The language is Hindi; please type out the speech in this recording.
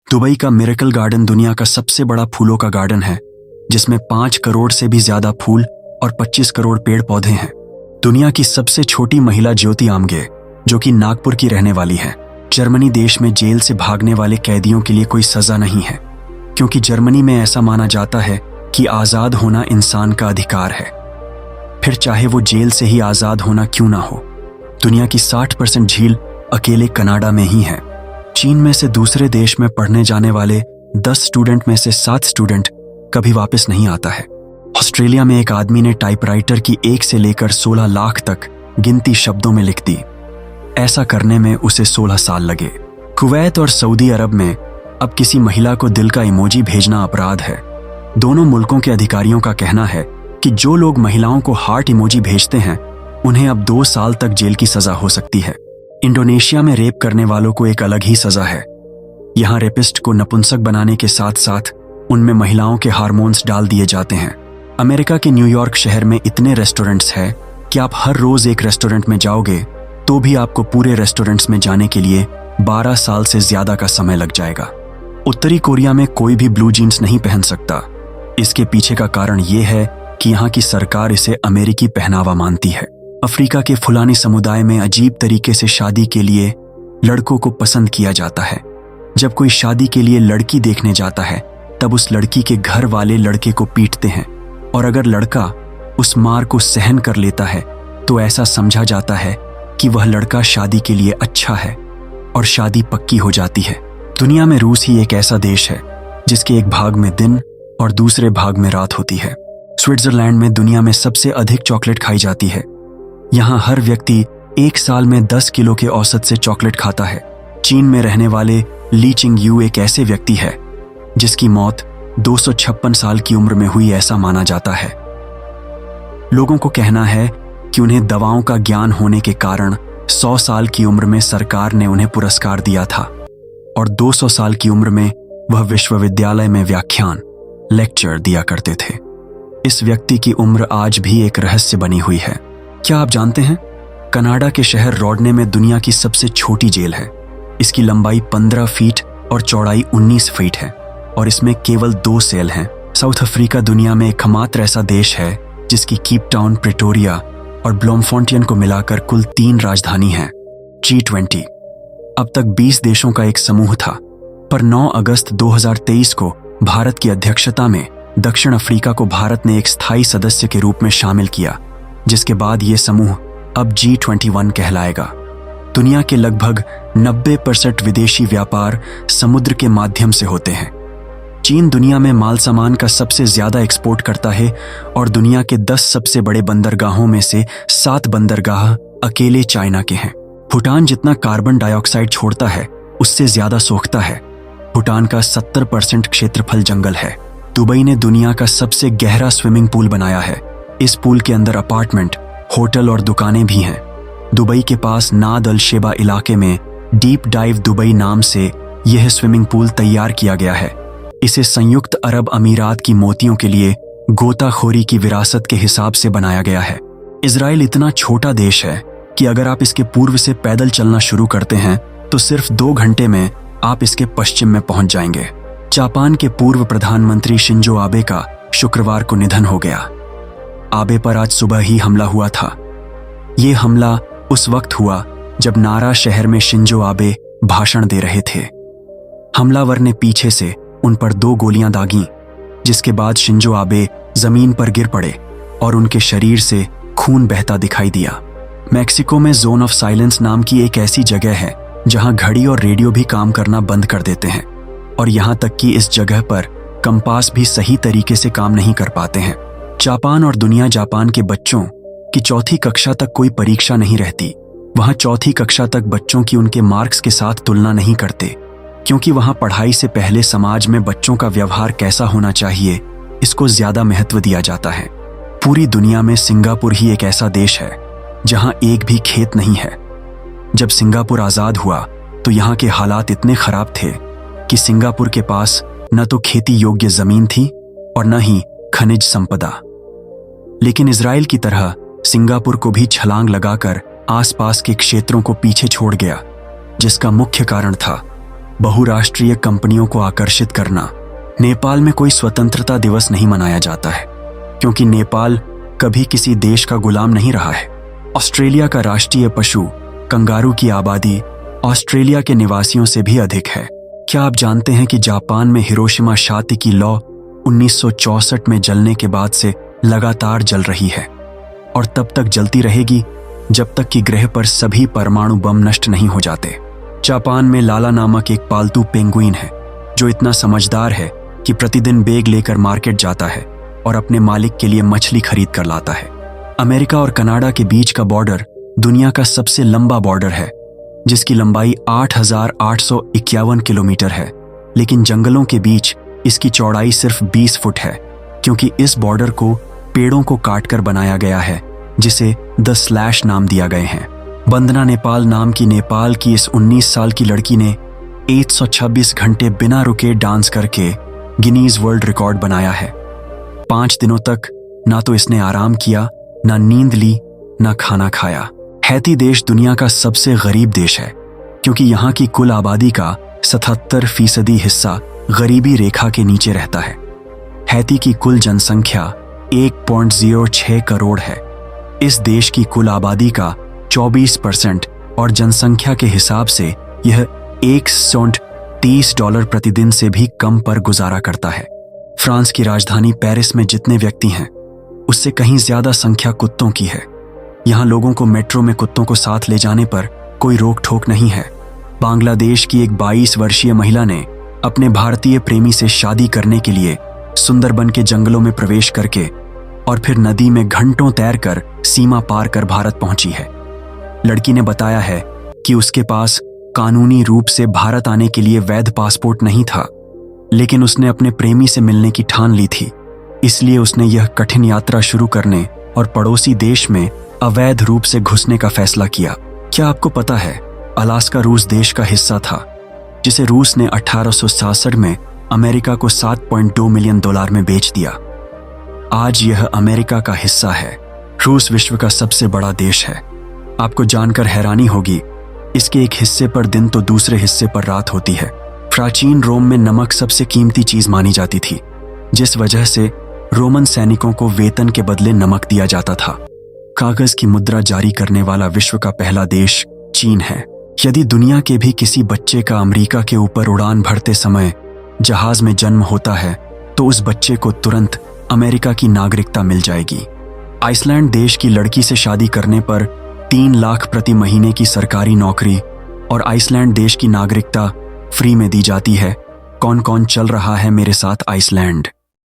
दुबई का मिरेकल गार्डन दुनिया का सबसे बड़ा फूलों का गार्डन है, जिसमें 5 करोड़ से भी ज्यादा फूल और 25 करोड़ पेड़ पौधे हैं। दुनिया की सबसे छोटी महिला ज्योति आमगे, जो कि नागपुर की रहने वाली है। जर्मनी देश में जेल से भागने वाले कैदियों के लिए कोई सजा नहीं है, क्योंकि जर्मनी में ऐसा माना जाता है कि आजाद होना इंसान का अधिकार है, फिर चाहे वो जेल से ही आजाद होना क्यों ना हो। दुनिया की 60% झील अकेले कनाडा में ही है। चीन में से दूसरे देश में पढ़ने जाने वाले 10 स्टूडेंट में से 7 स्टूडेंट कभी वापस नहीं आता है। ऑस्ट्रेलिया में एक आदमी ने टाइपराइटर की 1 से लेकर 16 लाख तक गिनती शब्दों में लिख दी। ऐसा करने में उसे 16 साल लगे। कुवैत और सऊदी अरब में अब किसी महिला को दिल का इमोजी भेजना अपराध है। दोनों मुल्कों के अधिकारियों का कहना है कि जो लोग महिलाओं को हार्ट इमोजी भेजते हैं, उन्हें अब 2 साल तक जेल की सजा हो सकती है। इंडोनेशिया में रेप करने वालों को एक अलग ही सजा है। यहाँ रेपिस्ट को नपुंसक बनाने के साथ साथ उनमें महिलाओं के हार्मोन्स डाल दिए जाते हैं। अमेरिका के न्यूयॉर्क शहर में इतने रेस्टोरेंट्स हैं कि आप हर रोज एक रेस्टोरेंट में जाओगे तो भी आपको पूरे रेस्टोरेंट्स में जाने के लिए 12 साल से ज्यादा का समय लग जाएगा। उत्तरी कोरिया में कोई भी ब्लू जीन्स नहीं पहन सकता। इसके पीछे का कारण यह है कि यहाँ की सरकार इसे अमेरिकी पहनावा मानती है। अफ्रीका के फुलानी समुदाय में अजीब तरीके से शादी के लिए लड़कों को पसंद किया जाता है। जब कोई शादी के लिए लड़की देखने जाता है, तब उस लड़की के घर वाले लड़के को पीटते हैं, और अगर लड़का उस मार को सहन कर लेता है तो ऐसा समझा जाता है कि वह लड़का शादी के लिए अच्छा है, और शादी पक्की हो जाती है। दुनिया में रूस ही एक ऐसा देश है जिसके एक भाग में दिन और दूसरे भाग में रात होती है। स्विट्जरलैंड में दुनिया में सबसे अधिक चॉकलेट खाई जाती है। यहाँ हर व्यक्ति 1 साल में 10 किलो के औसत से चॉकलेट खाता है। चीन में रहने वाले ली चिंग यू एक ऐसे व्यक्ति है जिसकी मौत 256 साल की उम्र में हुई, ऐसा माना जाता है। लोगों को कहना है कि उन्हें दवाओं का ज्ञान होने के कारण 100 साल की उम्र में सरकार ने उन्हें पुरस्कार दिया था, और 200 साल की उम्र में वह विश्वविद्यालय में व्याख्यान लेक्चर दिया करते थे। इस व्यक्ति की उम्र आज भी एक रहस्य बनी हुई है। क्या आप जानते हैं, कनाडा के शहर रोडने में दुनिया की सबसे छोटी जेल है। इसकी लंबाई 15 फीट और चौड़ाई 19 फीट है, और इसमें केवल 2 सेल हैं। साउथ अफ्रीका दुनिया में एकमात्र ऐसा देश है जिसकी कीप टाउन, प्रिटोरिया और ब्लोमफोंटेन को मिलाकर कुल 3 राजधानी हैं। G20 अब तक 20 देशों का एक समूह था, पर 9 अगस्त 2023 को भारत की अध्यक्षता में दक्षिण अफ्रीका को भारत ने एक स्थायी सदस्य के रूप में शामिल किया, जिसके बाद ये समूह अब G21 कहलाएगा। दुनिया के लगभग 90% विदेशी व्यापार समुद्र के माध्यम से होते हैं। चीन दुनिया में माल सामान का सबसे ज्यादा एक्सपोर्ट करता है, और दुनिया के 10 सबसे बड़े बंदरगाहों में से 7 बंदरगाह अकेले चाइना के हैं। भूटान जितना कार्बन डाइऑक्साइड छोड़ता है, उससे ज्यादा सोखता है। भूटान का 70% क्षेत्रफल जंगल है। दुबई ने दुनिया का सबसे गहरा स्विमिंग पूल बनाया है। इस पूल के अंदर अपार्टमेंट, होटल और दुकानें भी हैं। दुबई के पास नाद अल शेबा इलाके में डीप डाइव दुबई नाम से यह स्विमिंग पूल तैयार किया गया है। इसे संयुक्त अरब अमीरात की मोतियों के लिए गोताखोरी की विरासत के हिसाब से बनाया गया है। इजराइल इतना छोटा देश है कि अगर आप इसके पूर्व से पैदल चलना शुरू करते हैं तो सिर्फ 2 घंटे में आप इसके पश्चिम में पहुंच जाएंगे। जापान के पूर्व प्रधानमंत्री शिंजो आबे का शुक्रवार को निधन हो गया। आबे पर आज सुबह ही हमला हुआ था। ये हमला उस वक्त हुआ जब नारा शहर में शिंजो आबे भाषण दे रहे थे। हमलावर ने पीछे से उन पर 2 गोलियां दागीं, जिसके बाद शिंजो आबे जमीन पर गिर पड़े और उनके शरीर से खून बहता दिखाई दिया। मैक्सिको में जोन ऑफ साइलेंस नाम की एक ऐसी जगह है जहां घड़ी और रेडियो भी काम करना बंद कर देते हैं, और यहां तक कि इस जगह पर कंपास भी सही तरीके से काम नहीं कर पाते हैं। जापान और दुनिया जापान के बच्चों की 4ठी कक्षा तक कोई परीक्षा नहीं रहती। वहां 4ठी कक्षा तक बच्चों की उनके मार्क्स के साथ तुलना नहीं करते, क्योंकि वहां पढ़ाई से पहले समाज में बच्चों का व्यवहार कैसा होना चाहिए, इसको ज्यादा महत्व दिया जाता है। पूरी दुनिया में सिंगापुर ही एक ऐसा देश है जहां एक भी खेत नहीं है। जब सिंगापुर आजाद हुआ तो यहाँ के हालात इतने खराब थे कि सिंगापुर के पास न तो खेती योग्य जमीन थी और न ही खनिज संपदा। लेकिन इजराइल की तरह सिंगापुर को भी छलांग लगाकर आसपास के क्षेत्रों को पीछे छोड़ गया, जिसका मुख्य कारण था बहुराष्ट्रीय कंपनियों को आकर्षित करना। नेपाल में कोई स्वतंत्रता दिवस नहीं मनाया जाता है क्योंकि नेपाल कभी किसी देश का गुलाम नहीं रहा है। ऑस्ट्रेलिया का राष्ट्रीय पशु कंगारू की आबादी ऑस्ट्रेलिया के निवासियों से भी अधिक है। क्या आप जानते हैं कि जापान में हिरोशिमा शांति की लौ 1964 में जलने के बाद से लगातार जल रही है और तब तक जलती रहेगी जब तक कि ग्रह पर सभी परमाणु बम नष्ट नहीं हो जाते। जापान में लाला नामक एक पालतू पेंगुइन है जो इतना समझदार है कि प्रतिदिन बैग लेकर मार्केट जाता है और अपने मालिक के लिए मछली खरीद कर लाता है। अमेरिका और कनाडा के बीच का बॉर्डर दुनिया का सबसे लंबा बॉर्डर है जिसकी लंबाई 8,851 किलोमीटर है, लेकिन जंगलों के बीच इसकी चौड़ाई सिर्फ 20 फुट है क्योंकि इस बॉर्डर को पेड़ों को काटकर बनाया गया है जिसे द स्लैश नाम दिया गए हैं। वंदना नेपाल नाम की नेपाल की इस 19 साल की लड़की ने 126 घंटे बिना रुके डांस करके गिनीज वर्ल्ड रिकॉर्ड बनाया है। 5 दिनों तक ना तो इसने आराम किया, ना नींद ली, ना खाना खाया। हैती देश दुनिया का सबसे गरीब देश है क्योंकि यहाँ की कुल आबादी का 77% हिस्सा गरीबी रेखा के नीचे रहता है। हैती की कुल जनसंख्या 1.06 करोड़ है। इस देश की कुल आबादी का 24% और जनसंख्या के हिसाब से यह $130 प्रतिदिन से भी कम पर गुजारा करता है। फ्रांस की राजधानी पेरिस में जितने व्यक्ति हैं उससे कहीं ज्यादा संख्या कुत्तों की है। यहाँ लोगों को मेट्रो में कुत्तों को साथ ले जाने पर कोई रोक ठोक नहीं है। बांग्लादेश की एक 22 वर्षीय महिला ने अपने भारतीय प्रेमी से शादी करने के लिए सुंदरबन के जंगलों में प्रवेश करके और फिर नदी में घंटों तैरकर सीमा पार कर भारत पहुंची है। लड़की ने बताया है कि उसके पास कानूनी रूप से भारत आने के लिए वैध पासपोर्ट नहीं था, लेकिन उसने अपने प्रेमी से मिलने की ठान ली थी, इसलिए उसने यह कठिन यात्रा शुरू करने और पड़ोसी देश में अवैध रूप से घुसने का फैसला किया। क्या आपको पता है अलास्का रूस देश का हिस्सा था जिसे रूस ने 1866 में अमेरिका को $7.2 मिलियन में बेच दिया। आज यह अमेरिका का हिस्सा है। रूस विश्व का सबसे बड़ा देश है। आपको जानकर हैरानी होगी, इसके एक हिस्से पर दिन तो दूसरे हिस्से पर रात होती है। प्राचीन रोम में नमक सबसे कीमती चीज मानी जाती थी, जिस वजह से रोमन सैनिकों को वेतन के बदले नमक दिया जाता था। कागज की मुद्रा जारी करने वाला विश्व का पहला देश चीन है। यदि दुनिया के भी किसी बच्चे का अमेरिका के ऊपर उड़ान भरते समय जहाज में जन्म होता है तो उस बच्चे को तुरंत अमेरिका की नागरिकता मिल जाएगी। आइसलैंड देश की लड़की से शादी करने पर 3 लाख प्रति महीने की सरकारी नौकरी और आइसलैंड देश की नागरिकता फ्री में दी जाती है। कौन कौन चल रहा है मेरे साथ आइसलैंड?